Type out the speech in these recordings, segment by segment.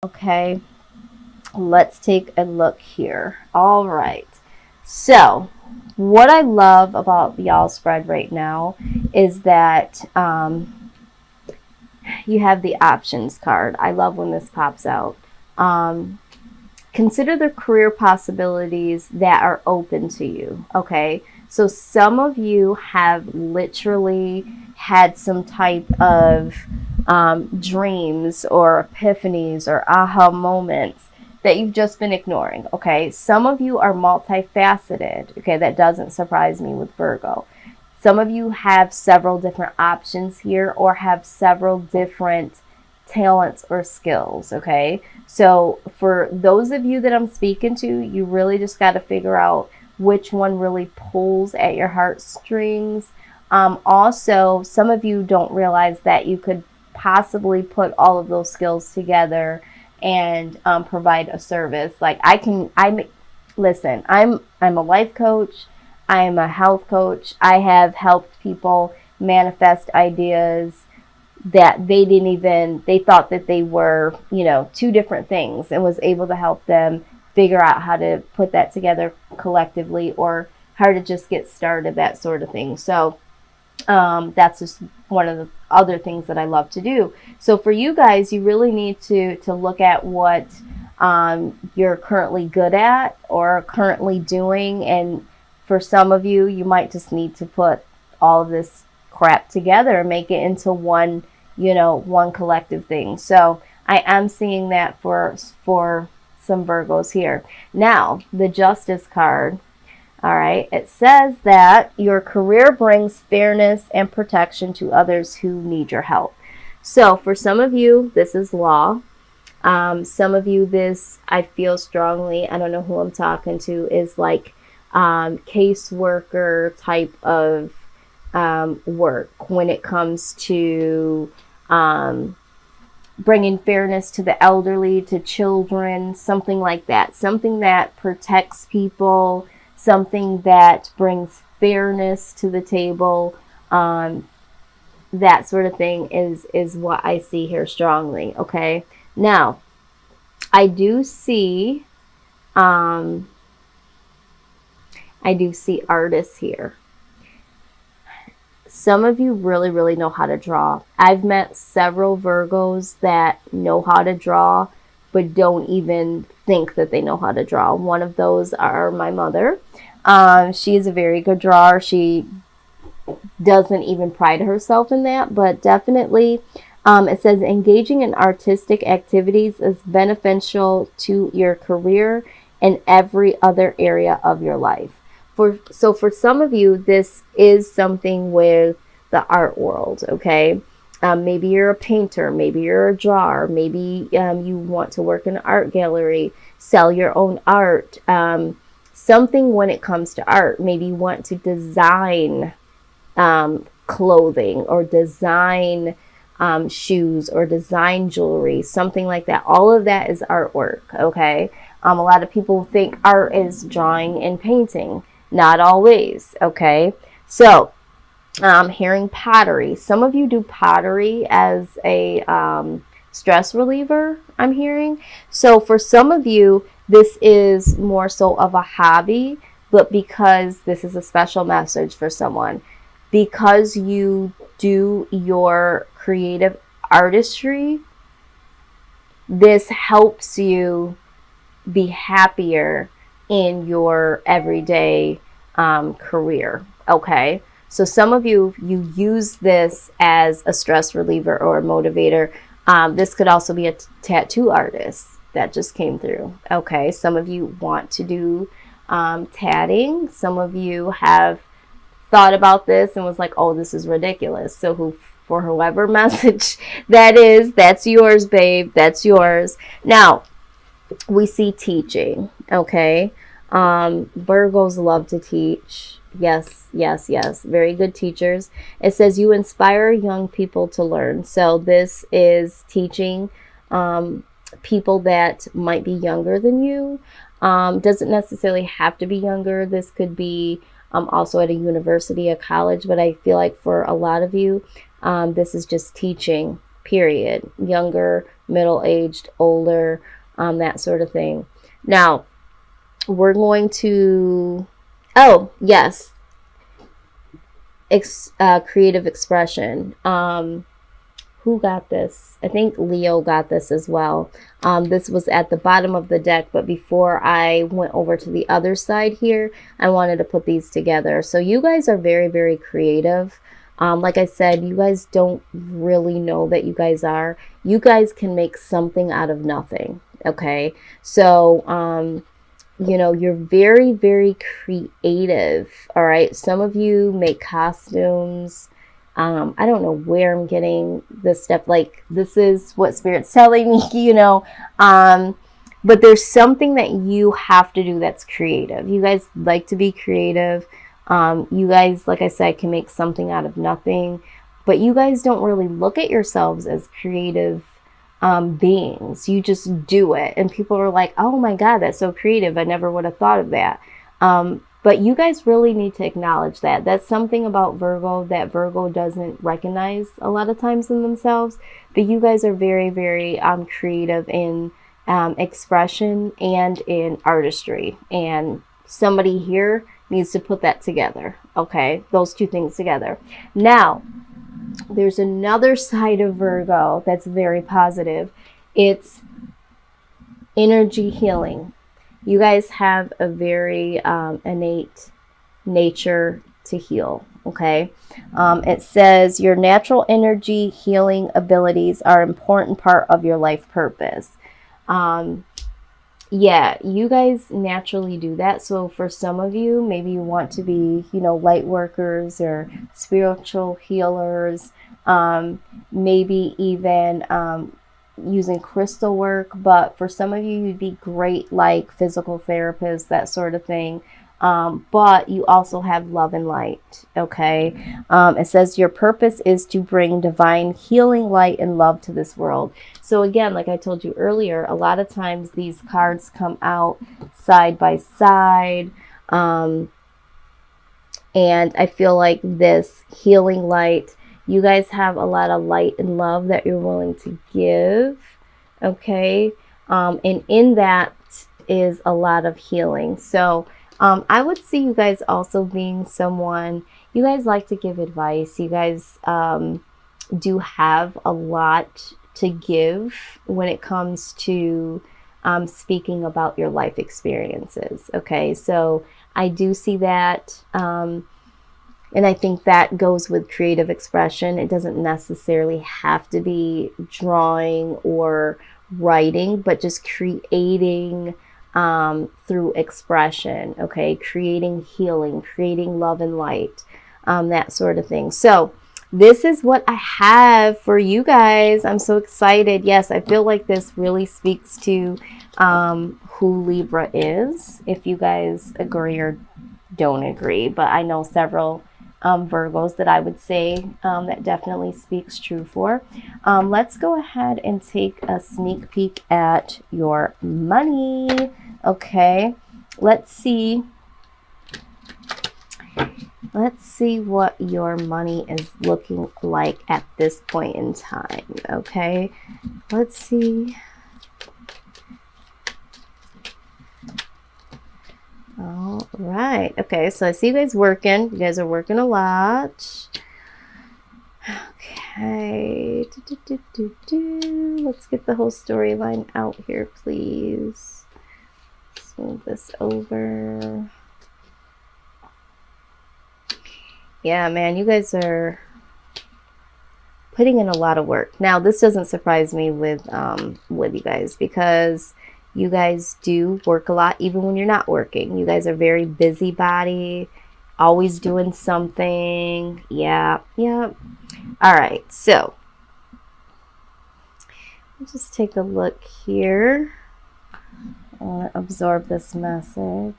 Okay, let's take a look here. All right. So, what I love about y'all spread right now is that you have the options card. I love when this pops out. Um, Consider the career possibilities that are open to you. Okay. So, some of you have literally had some type of dreams or epiphanies or aha moments that you've just been ignoring. Okay. Some of you are multifaceted. Okay. That doesn't surprise me with Virgo. Some of you have several different options here or have several different talents or skills. Okay. So for those of you that I'm speaking to, you really just got to figure out which one really pulls at your heartstrings. Also, some of you don't realize that you could possibly put all of those skills together and provide a service. Like listen, I'm a life coach. I'm a health coach. I have helped people manifest ideas that they thought that they were, two different things, and was able to help them figure out how to put that together collectively or how to just get started, that sort of thing. So that's just one of the other things that I love to do. So for you guys, you really need to look at what you're currently good at or currently doing. And for some of you, you might just need to put all of this crap together and make it into one, one collective thing. So I am seeing that for some Virgos here. Now, the Justice card. All right. It says that your career brings fairness and protection to others who need your help. So for some of you, this is law. Some of you, this, I feel strongly, I don't know who I'm talking to, is like caseworker type of work when it comes to bringing fairness to the elderly, to children, something like that. Something that protects people, something that brings fairness to the table. That sort of thing is what I see here strongly. Okay. Now, I do see artists here. Some of you really, really know how to draw. I've met several Virgos that know how to draw, but don't even think that they know how to draw. One of those are my mother. She is a very good drawer. She doesn't even pride herself in that, but definitely it says engaging in artistic activities is beneficial to your career and every other area of your life. So for some of you, this is something with the art world, okay? Maybe you're a painter, maybe you're a drawer, maybe you want to work in an art gallery, sell your own art, something when it comes to art. Maybe you want to design clothing or design shoes or design jewelry, something like that. All of that is artwork, okay? A lot of people think art is drawing and painting. Not always, okay? So, hearing pottery. Some of you do pottery as a stress reliever, I'm hearing. So for some of you, this is more so of a hobby, but because this is a special message for someone, because you do your creative artistry, this helps you be happier in your everyday career. Okay. So some of you use this as a stress reliever or a motivator. This could also be a tattoo artist that just came through. Okay. Some of you want to do tatting. Some of you have thought about this and was like, oh, this is ridiculous. So for whoever message that is, that's yours, babe. That's yours. Now, we see teaching, okay? Virgos love to teach. Yes, yes, yes. Very good teachers. It says you inspire young people to learn. So this is teaching people that might be younger than you. Doesn't necessarily have to be younger. This could be also at a university, a college, but I feel like for a lot of you, this is just teaching, period. Younger middle-aged, older, that sort of thing. Now, we're going to, oh, yes, creative expression. Who got this? I think Leo got this as well. This was at the bottom of the deck, but before I went over to the other side here, I wanted to put these together. So you guys are very, very creative. Like I said, you guys don't really know that you guys are. You guys can make something out of nothing, okay? So, you know, you're very, very creative, all right? Some of you make costumes. I don't know where I'm getting this stuff. Like, this is what Spirit's telling me, you know. But there's something that you have to do that's creative. You guys like to be creative. You guys, like I said, can make something out of nothing. But you guys don't really look at yourselves as creative beings. You just do it. And people are like, oh my God, that's so creative. I never would have thought of that. But you guys really need to acknowledge that. That's something about Virgo that Virgo doesn't recognize a lot of times in themselves. But you guys are very, very creative in expression and in artistry. And somebody here needs to put that together. Okay, those two things together. Now, there's another side of Virgo that's very positive. It's energy healing. You guys have a very innate nature to heal, okay? It says your natural energy healing abilities are an important part of your life purpose. Yeah, you guys naturally do that. So for some of you, maybe you want to be, you know, light workers or spiritual healers, maybe even using crystal work. But for some of you, you'd be great like physical therapists, that sort of thing. But you also have love and light, okay? It says your purpose is to bring divine healing, light, and love to this world. So again, like I told you earlier, a lot of times these cards come out side by side. And I feel like this healing light, you guys have a lot of light and love that you're willing to give, okay? And in that is a lot of healing. So I would see you guys also being someone, you guys like to give advice. You guys do have a lot to give when it comes to speaking about your life experiences. Okay, so I do see that. And I think that goes with creative expression. It doesn't necessarily have to be drawing or writing, but just creating through expression, okay? Creating healing, creating love and light, that sort of thing. So this is what I have for you guys. I'm so excited. Yes, I feel like this really speaks to who Libra is, if you guys agree or don't agree. But I know several Virgos that I would say that definitely speaks true for. Let's go ahead and take a sneak peek at your money. Okay, let's see what your money is looking like at this point in time. Okay, let's see. All right. Okay, so I see you guys working. You guys are working a lot. Okay. Let's get the whole storyline out here, please. Let's move this over. Yeah, man, you guys are putting in a lot of work. Now, this doesn't surprise me with you guys, because you guys do work a lot even when you're not working. You guys are very busybody, always doing something. Yeah. All right, so let's just take a look here. I want to absorb this message.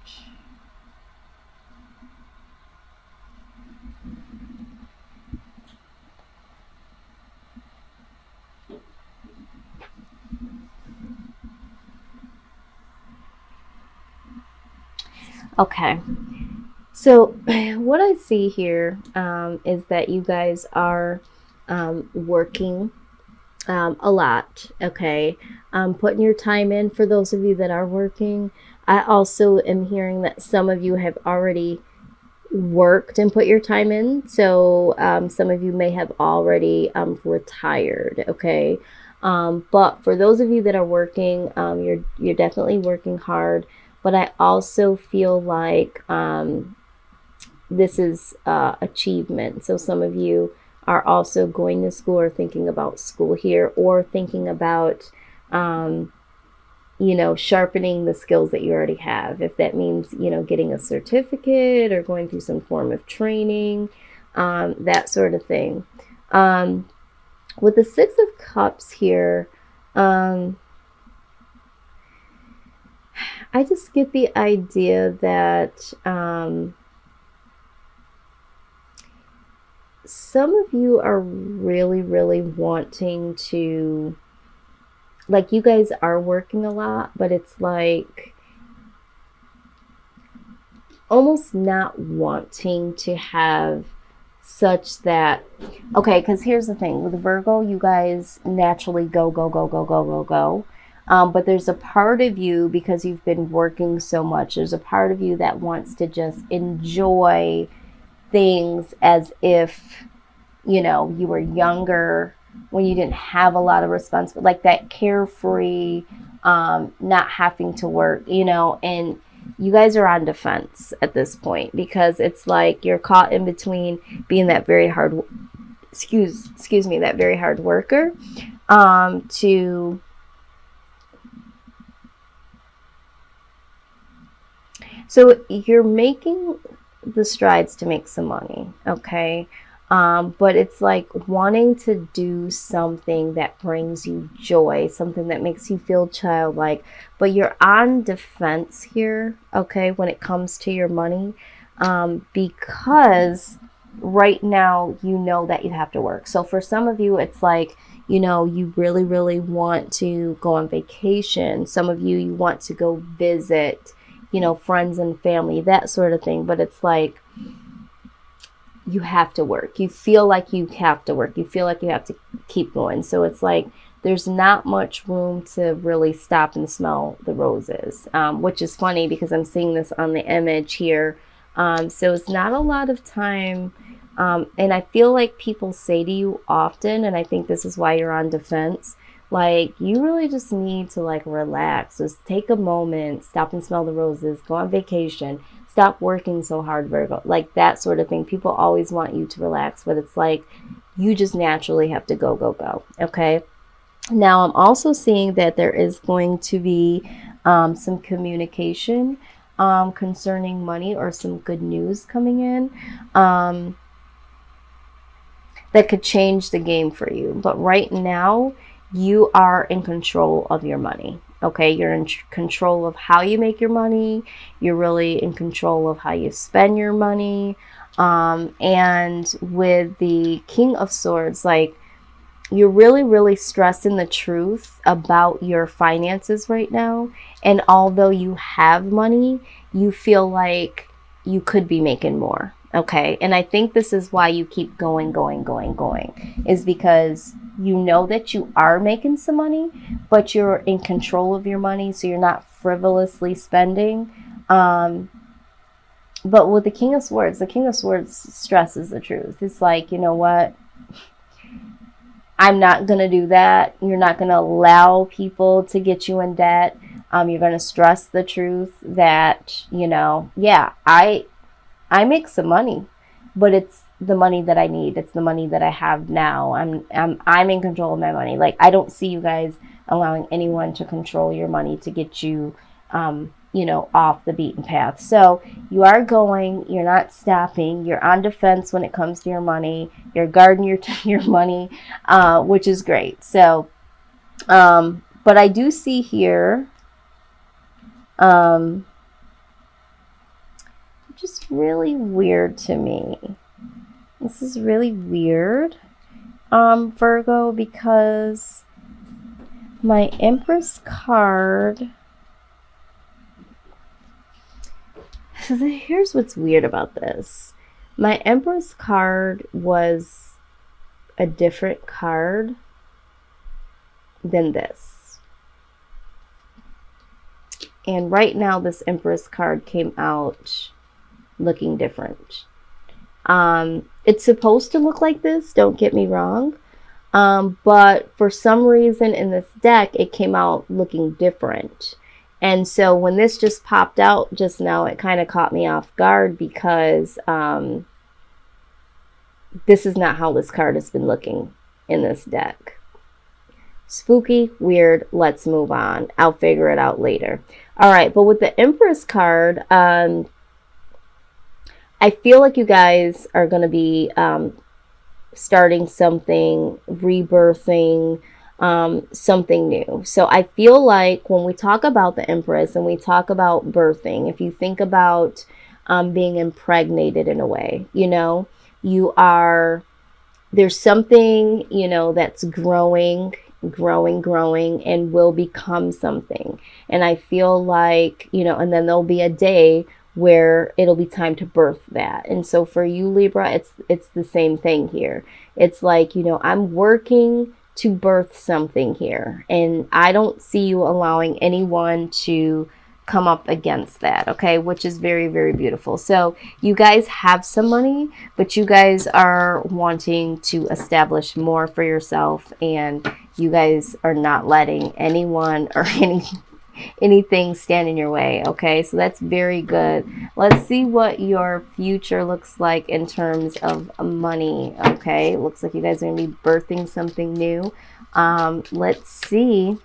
Okay, so what I see here is that you guys are working a lot, okay? Putting your time in for those of you that are working. I also am hearing that some of you have already worked and put your time in. So some of you may have already retired, okay? But for those of you that are working, you're definitely working hard. But I also feel like this is achievement. So some of you are also going to school or thinking about school here, or thinking about sharpening the skills that you already have. If that means, getting a certificate or going through some form of training, that sort of thing. With the Six of Cups here, I just get the idea that some of you are really, really wanting to, like, you guys are working a lot, but it's like almost not wanting to have such that, okay, because here's the thing with Virgo, you guys naturally go, go, go, go, go, go, go. But there's a part of you, because you've been working so much, there's a part of you that wants to just enjoy things as if, you were younger, when you didn't have a lot of responsibility, like that carefree, not having to work, and you guys are on defense at this point, because it's like you're caught in between being that very hard, that very hard worker, so you're making the strides to make some money, okay? But it's like wanting to do something that brings you joy, something that makes you feel childlike, but you're on defense here, okay, when it comes to your money, because right now you know that you have to work. So for some of you, it's like, you really, really want to go on vacation. Some of you want to go visit, friends and family, that sort of thing. But it's like, you have to work. You feel like you have to work. You feel like you have to keep going. So it's like there's not much room to really stop and smell the roses, which is funny because I'm seeing this on the image here. So it's not a lot of time. And I feel like people say to you often, and I think this is why you're on defense, like, you really just need to, like, relax. Just take a moment, stop and smell the roses, go on vacation, stop working so hard, Virgo, like that sort of thing. People always want you to relax, but it's like you just naturally have to go, go, go. Okay. Now, I'm also seeing that there is going to be some communication concerning money, or some good news coming in that could change the game for you. But right now, you are in control of your money. Okay, you're in control of how you make your money. You're really in control of how you spend your money. And with the King of Swords, like, you're really, really stressing the truth about your finances right now. And although you have money, you feel like you could be making more. Okay, and I think this is why you keep going, going, going, going, is because you know that you are making some money, but you're in control of your money, so you're not frivolously spending. But with the King of Swords stresses the truth. It's like, you know what? I'm not going to do that. You're not going to allow people to get you in debt. You're going to stress the truth that, yeah, I make some money, but it's the money that I need. It's the money that I have now. I'm in control of my money. Like, I don't see you guys allowing anyone to control your money to get you, off the beaten path. So you are going, you're not stopping, you're on defense when it comes to your money, you're guarding your money, which is great. So, but I do see here, just really weird to me. This is really weird, Virgo, because my Empress card, so here's what's weird about this. My Empress card was a different card, than this. And right now this Empress card came out looking different. It's supposed to look like this, don't get me wrong. But for some reason in this deck, it came out looking different. And so when this just popped out just now, it kind of caught me off guard because this is not how this card has been looking in this deck. Spooky, weird, let's move on. I'll figure it out later. All right, but with the Empress card, I feel like you guys are going to be starting something, rebirthing, something new. So I feel like when we talk about the Empress and we talk about birthing, if you think about being impregnated in a way, you know, there's something, you know, that's growing and will become something. And I feel like, you know, and then there'll be a day where it'll be time to birth that. And so for you, Libra, it's the same thing here. It's like, you know, I'm working to birth something here, and I don't see you allowing anyone to come up against that, okay, which is very, very beautiful. So you guys have some money, but you guys are wanting to establish more for yourself, and you guys are not letting anyone or anything stand in your way, okay? So that's very good. Let's see what your future looks like in terms of money, okay? Looks like you guys are going to be birthing something new. Let's see.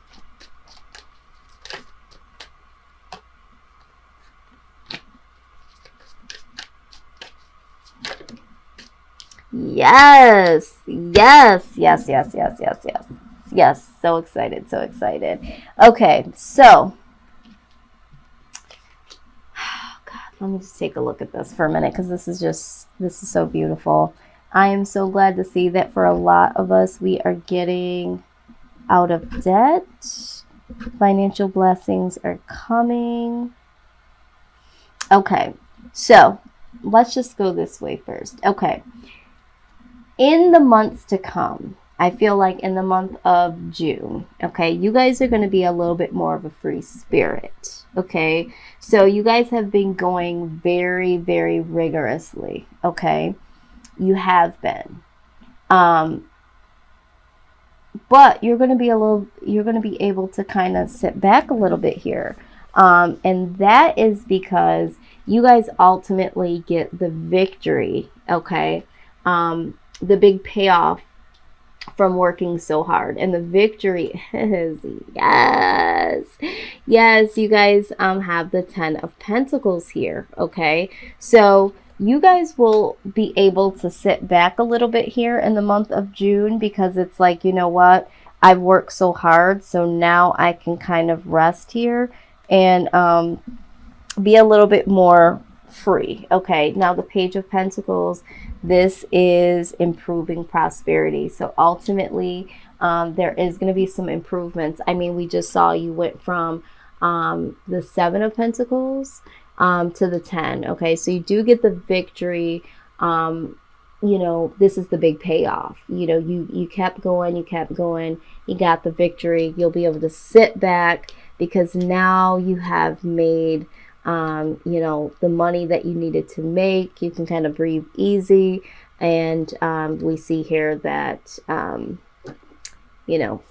Yes, yes, yes, yes, yes, yes, yes. Yes, so excited, so excited. Okay, so, oh God, let me just take a look at this for a minute because this is so beautiful. I am so glad to see that for a lot of us, we are getting out of debt. Financial blessings are coming. Okay, so let's just go this way first. Okay, in the months to come, I feel like in the month of June, okay, you guys are going to be a little bit more of a free spirit, okay? So you guys have been going very, very rigorously, okay? You have been. But you're going to be able to kind of sit back a little bit here. And that is because you guys ultimately get the victory, okay? The big payoff from working so hard, and the victory is yes, you guys have the 10 of Pentacles here, okay? So you guys will be able to sit back a little bit here in the month of June because it's like, you know what, I've worked so hard, so now I can kind of rest here and be a little bit more free, okay? Now the Page of Pentacles, this is improving prosperity. So ultimately, there is going to be some improvements. I mean, we just saw you went from the 7 of Pentacles to the 10. Okay, so you do get the victory. You know, this is the big payoff. You know, you kept going, you got the victory. You'll be able to sit back because now you have made you know, the money that you needed to make. You can kind of breathe easy. And we see here that, you know,